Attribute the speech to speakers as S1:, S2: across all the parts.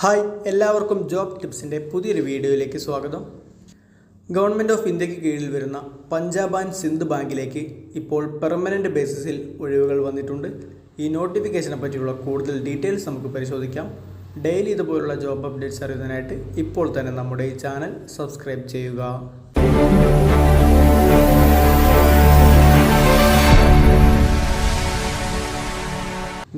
S1: Hi, എല്ലാവർക്കും job ടിപ്സിൻ്റെ പുതിയൊരു വീഡിയോയിലേക്ക് സ്വാഗതം. ഗവൺമെൻറ് ഓഫ് ഇന്ത്യക്ക് കീഴിൽ വരുന്ന പഞ്ചാബ് ആൻഡ് സിന്ധ് ബാങ്കിലേക്ക് ഇപ്പോൾ പെർമനൻ്റ് ബേസിസിൽ ഒഴിവുകൾ വന്നിട്ടുണ്ട്. ഈ നോട്ടിഫിക്കേഷനെ പറ്റിയുള്ള കൂടുതൽ ഡീറ്റെയിൽസ് നമുക്ക് പരിശോധിക്കാം. ഡെയിലി ഇതുപോലുള്ള ജോബ് അപ്ഡേറ്റ്സ് അറിയുന്നതിനായിട്ട് ഇപ്പോൾ തന്നെ നമ്മുടെ ഈ ചാനൽ സബ്സ്ക്രൈബ് ചെയ്യുക.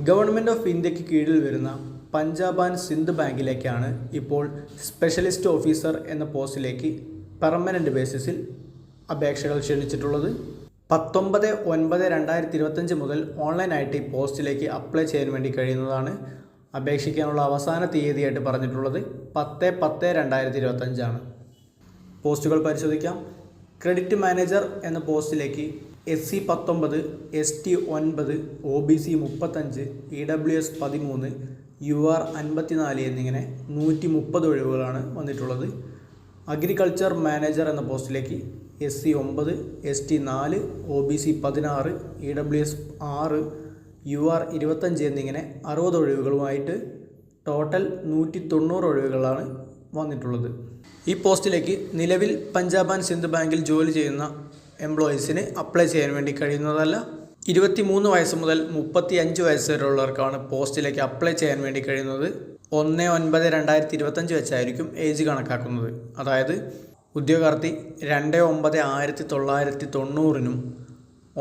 S1: ഗവൺമെൻറ് ഓഫ് ഇന്ത്യക്ക് കീഴിൽ വരുന്ന പഞ്ചാബ് ആൻഡ് സിന്ധ് ബാങ്കിലേക്കാണ് ഇപ്പോൾ സ്പെഷ്യലിസ്റ്റ് ഓഫീസർ എന്ന പോസ്റ്റിലേക്ക് പെർമനൻ്റ് ബേസിസിൽ അപേക്ഷകൾ ക്ഷണിച്ചിട്ടുള്ളത്. 19/9/2025 മുതൽ ഓൺലൈനായിട്ട് ഈ പോസ്റ്റിലേക്ക് അപ്ലൈ ചെയ്യാൻ വേണ്ടി കഴിയുന്നതാണ്. അപേക്ഷിക്കാനുള്ള അവസാന തീയതിയായിട്ട് പറഞ്ഞിട്ടുള്ളത് 10/10/2025 ആണ്. പോസ്റ്റുകൾ പരിശോധിക്കാം. ക്രെഡിറ്റ് മാനേജർ എന്ന പോസ്റ്റിലേക്ക് SC 19, ST 9, OBC 35, EWS 13, UR 54 എന്നിങ്ങനെ 130 ഒഴിവുകളാണ് വന്നിട്ടുള്ളത്. അഗ്രികൾച്ചർ മാനേജർ എന്ന പോസ്റ്റിലേക്ക് SC 9, ST 4, OBC 16, EWS 6, UR 25 എന്നിങ്ങനെ 60 ഒഴിവുകളുമായിട്ട് ടോട്ടൽ 190 ഒഴിവുകളാണ് വന്നിട്ടുള്ളത്. ഈ പോസ്റ്റിലേക്ക് നിലവിൽ പഞ്ചാബ് ആൻഡ് സിന്ധ് ബാങ്കിൽ ജോലി ചെയ്യുന്ന എംപ്ലോയീസിന് അപ്ലൈ ചെയ്യാൻ വേണ്ടി കഴിയുന്നതല്ല. 23 വയസ്സ് മുതൽ 35 വയസ്സ് വരെയുള്ളവർക്കാണ് പോസ്റ്റിലേക്ക് അപ്ലൈ ചെയ്യാൻ വേണ്ടി കഴിയുന്നത്. 1/9/2025 വെച്ചായിരിക്കും ഏജ് കണക്കാക്കുന്നത്. അതായത് ഉദ്യോഗാർത്ഥി 2/9/1990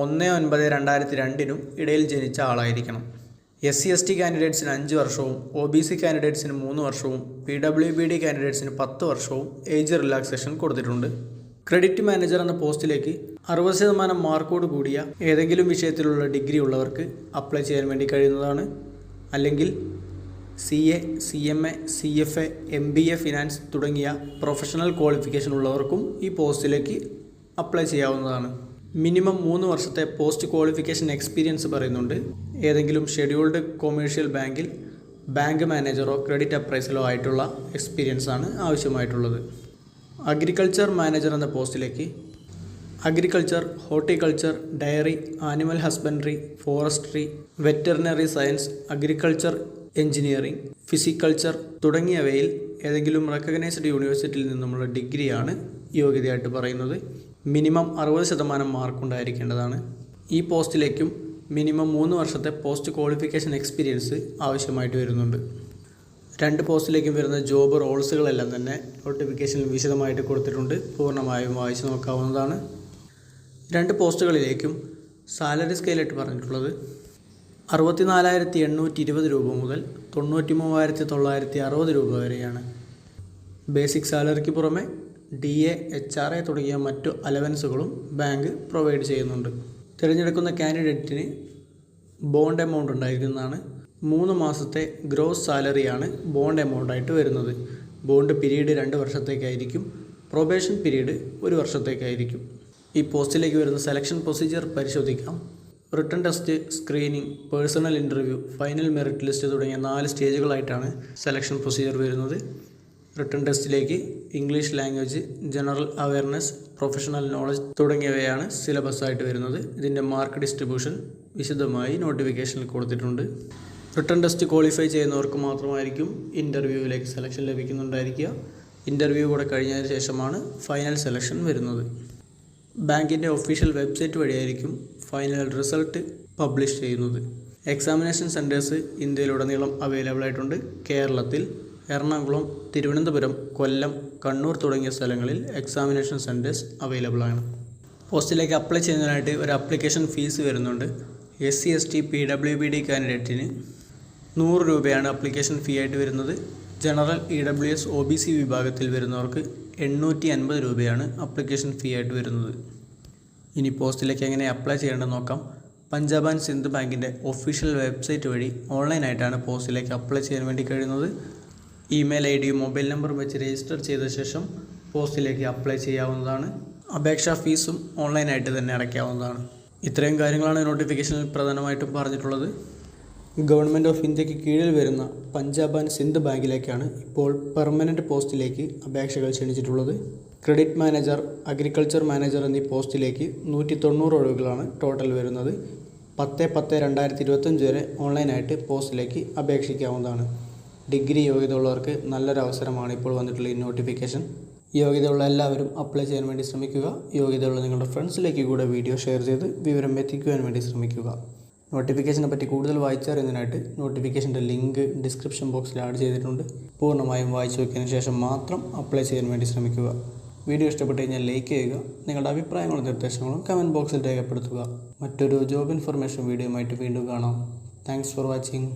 S1: 1/9/2002 ഇടയിൽ ജനിച്ച ആളായിരിക്കണം. SC/ST കാൻഡിഡേറ്റ്സിന് 5 വർഷവും OBC കാൻഡിഡേറ്റ്സിന് 3 വർഷവും PWBD കാൻഡിഡേറ്റ്സിന് 10 വർഷവും ഏജ് റിലാക്സേഷൻ കൊടുത്തിട്ടുണ്ട്. ക്രെഡിറ്റ് മാനേജർ എന്ന പോസ്റ്റിലേക്ക് 60% മാർക്കോട് കൂടിയ ഏതെങ്കിലും വിഷയത്തിലുള്ള ഡിഗ്രി ഉള്ളവർക്ക് അപ്ലൈ ചെയ്യാൻ വേണ്ടി കഴിയുന്നതാണ്. അല്ലെങ്കിൽ CA, CMA, CFA, MBA finance തുടങ്ങിയ പ്രൊഫഷണൽ ക്വാളിഫിക്കേഷൻ ഉള്ളവർക്കും ഈ പോസ്റ്റിലേക്ക് അപ്ലൈ ചെയ്യാവുന്നതാണ്. മിനിമം 3 വർഷത്തെ പോസ്റ്റ് ക്വാളിഫിക്കേഷൻ എക്സ്പീരിയൻസ് പറയുന്നുണ്ട്. ഏതെങ്കിലും ഷെഡ്യൂൾഡ് കൊമേഴ്ഷ്യൽ ബാങ്കിൽ ബാങ്ക് മാനേജറോ ക്രെഡിറ്റ് അപ്രൈസലോ ആയിട്ടുള്ള എക്സ്പീരിയൻസ് ആണ് ആവശ്യമായിട്ടുള്ളത്. അഗ്രികൾച്ചർ മാനേജർ എന്ന പോസ്റ്റിലേക്ക് agriculture, horticulture, dairy, animal husbandry, forestry, veterinary science, agriculture engineering, pisciculture തുടങ്ങിയവയിൽ ഏതെങ്കിലും റെക്കഗ്നൈസ്ഡ് യൂണിവേഴ്സിറ്റിയിൽ നിന്നുമുള്ള ഡിഗ്രിയാണ് യോഗ്യതയായിട്ട് പറയുന്നത്. മിനിമം 60% മാർക്കുണ്ടായിരിക്കേണ്ടതാണ്. ഈ പോസ്റ്റിലേക്കും മിനിമം 3 വർഷത്തെ പോസ്റ്റ് ക്വാളിഫിക്കേഷൻ എക്സ്പീരിയൻസ് ആവശ്യമായിട്ട് വരുന്നുണ്ട്. 2 പോസ്റ്റിലേക്കും വരുന്ന ജോബ് റോൾസുകളെല്ലാം തന്നെ നോട്ടിഫിക്കേഷനിൽ വിശദമായിട്ട് കൊടുത്തിട്ടുണ്ട്. പൂർണ്ണമായും വായിച്ചു നോക്കാവുന്നതാണ്. 2 പോസ്റ്റുകളിലേക്കും സാലറി സ്കെയിലായിട്ട് പറഞ്ഞിട്ടുള്ളത് 64,820 രൂപ മുതൽ 93,960 രൂപ വരെയാണ്. ബേസിക് സാലറിക്ക് പുറമെ DA, HRA തുടങ്ങിയ മറ്റു അലവൻസുകളും ബാങ്ക് പ്രൊവൈഡ് ചെയ്യുന്നുണ്ട്. തിരഞ്ഞെടുക്കുന്ന കാൻഡിഡേറ്റിന് ബോണ്ട് എമൗണ്ട് ഉണ്ടായിരിക്കുന്നതാണ്. 3 മാസത്തെ ഗ്രോസ് സാലറിയാണ് ബോണ്ട് എമൗണ്ടായിട്ട് വരുന്നത്. ബോണ്ട് പീരീഡ് 2 വർഷത്തേക്കായിരിക്കും. പ്രൊബേഷൻ പീരീഡ് 1 വർഷത്തേക്കായിരിക്കും. ഈ പോസ്റ്റിലേക്ക് വരുന്ന സെലക്ഷൻ പ്രൊസീജിയർ പരിശോധിക്കാം. Written test, screening, personal interview, final merit list തുടങ്ങിയ 4 സ്റ്റേജുകളായിട്ടാണ് സെലക്ഷൻ പ്രൊസീജിയർ വരുന്നത്. റിട്ടൺ ടെസ്റ്റിലേക്ക് English language, general awareness, professional knowledge തുടങ്ങിയവയാണ് സിലബസ് ആയിട്ട് വരുന്നത്. ഇതിൻ്റെ മാർക്ക് ഡിസ്ട്രിബ്യൂഷൻ വിശദമായി നോട്ടിഫിക്കേഷനിൽ കൊടുത്തിട്ടുണ്ട്. റിട്ടൺ ടെസ്റ്റ് ക്വാളിഫൈ ചെയ്യുന്നവർക്ക് മാത്രമായിരിക്കും ഇൻ്റർവ്യൂവിലേക്ക് സെലക്ഷൻ ലഭിക്കുന്നുണ്ടായിരിക്കുക. ഇൻ്റർവ്യൂ കൂടെ കഴിഞ്ഞതിന് ശേഷമാണ് ഫൈനൽ സെലക്ഷൻ വരുന്നത്. ബാങ്കിൻ്റെ ഒഫീഷ്യൽ വെബ്സൈറ്റ് വഴിയായിരിക്കും ഫൈനൽ റിസൾട്ട് പബ്ലിഷ് ചെയ്യുന്നത്. എക്സാമിനേഷൻ സെൻറ്റേഴ്സ് ഇന്ത്യയിലുടനീളം അവൈലബിൾ ആയിട്ടുണ്ട്. കേരളത്തിൽ എറണാകുളം, തിരുവനന്തപുരം, കൊല്ലം, കണ്ണൂർ തുടങ്ങിയ സ്ഥലങ്ങളിൽ എക്സാമിനേഷൻ സെൻറ്റേഴ്സ് അവൈലബിൾ ആണ്. പോസ്റ്റിലേക്ക് അപ്ലൈ ചെയ്യുന്നതിനായിട്ട് ഒരു ആപ്ലിക്കേഷൻ ഫീസ് വരുന്നുണ്ട്. SC/ST PWBD കാൻഡിഡേറ്റിന് 100 രൂപയാണ് ആപ്ലിക്കേഷൻ ഫീ ആയിട്ട് വരുന്നത്. ജനറൽ, EWS, OBC വിഭാഗത്തിൽ വരുന്നവർക്ക് 850 രൂപയാണ് ആപ്ലിക്കേഷൻ ഫീ ആയിട്ട് വരുന്നത്. ഇനി പോസ്റ്റിലേക്ക് എങ്ങനെ അപ്ലൈ ചെയ്യേണ്ടതെന്ന് നോക്കാം. പഞ്ചാബ് ആൻഡ് സിന്ധ് ബാങ്കിൻ്റെ ഒഫീഷ്യൽ വെബ്സൈറ്റ് വഴി ഓൺലൈനായിട്ടാണ് പോസ്റ്റിലേക്ക് അപ്ലൈ ചെയ്യാൻ വേണ്ടി കഴിയുന്നത്. ഇമെയിൽ ID യും മൊബൈൽ നമ്പറും വെച്ച് രജിസ്റ്റർ ചെയ്ത ശേഷം പോസ്റ്റിലേക്ക് അപ്ലൈ ചെയ്യാവുന്നതാണ്. അപേക്ഷാ ഫീസും ഓൺലൈനായിട്ട് തന്നെ അടയ്ക്കാവുന്നതാണ്. ഇത്രയും കാര്യങ്ങളാണ് നോട്ടിഫിക്കേഷനിൽ പ്രധാനമായിട്ടും പറഞ്ഞിട്ടുള്ളത്. ഗവൺമെൻറ് ഓഫ് ഇന്ത്യക്ക് കീഴിൽ വരുന്ന പഞ്ചാബ് ആൻഡ് സിന്ധ് ബാങ്കിലേക്കാണ് ഇപ്പോൾ പെർമനൻ്റ് പോസ്റ്റിലേക്ക് അപേക്ഷകൾ ക്ഷണിച്ചിട്ടുള്ളത്. ക്രെഡിറ്റ് മാനേജർ, അഗ്രികൾച്ചർ മാനേജർ എന്നീ പോസ്റ്റിലേക്ക് 190 ഒഴിവുകളാണ് ടോട്ടൽ വരുന്നത്. 10/10/2025 വരെ ഓൺലൈനായിട്ട് പോസ്റ്റിലേക്ക് അപേക്ഷിക്കാവുന്നതാണ്. ഡിഗ്രി യോഗ്യത ഉള്ളവർക്ക് നല്ലൊരു അവസരമാണ് ഇപ്പോൾ വന്നിട്ടുള്ള ഈ നോട്ടിഫിക്കേഷൻ. യോഗ്യതയുള്ള എല്ലാവരും അപ്ലൈ ചെയ്യാൻ വേണ്ടി ശ്രമിക്കുക. യോഗ്യതയുള്ള നിങ്ങളുടെ ഫ്രണ്ട്സിലേക്ക് കൂടെ വീഡിയോ ഷെയർ ചെയ്ത് വിവരം എത്തിക്കുവാൻ വേണ്ടി ശ്രമിക്കുക. നോട്ടിഫിക്കേഷനെ പറ്റി കൂടുതൽ വായിച്ചറിയുന്നതിനായിട്ട് നോട്ടിഫിക്കേഷൻ്റെ ലിങ്ക് ഡിസ്ക്രിപ്ഷൻ ബോക്സിൽ ആഡ് ചെയ്തിട്ടുണ്ട്. പൂർണ്ണമായും വായിച്ചു നോക്കിയതിന് ശേഷം മാത്രം അപ്ലൈ ചെയ്യാൻ വേണ്ടി ശ്രമിക്കുക. വീഡിയോ ഇഷ്ടപ്പെട്ട് കഴിഞ്ഞാൽ ലൈക്ക് ചെയ്യുക. നിങ്ങളുടെ അഭിപ്രായങ്ങളും നിർദ്ദേശങ്ങളും കമൻറ്റ് ബോക്സിൽ രേഖപ്പെടുത്തുക. മറ്റൊരു ജോബ് ഇൻഫർമേഷൻ വീഡിയോയുമായിട്ട് വീണ്ടും കാണാം. Thanks for watching.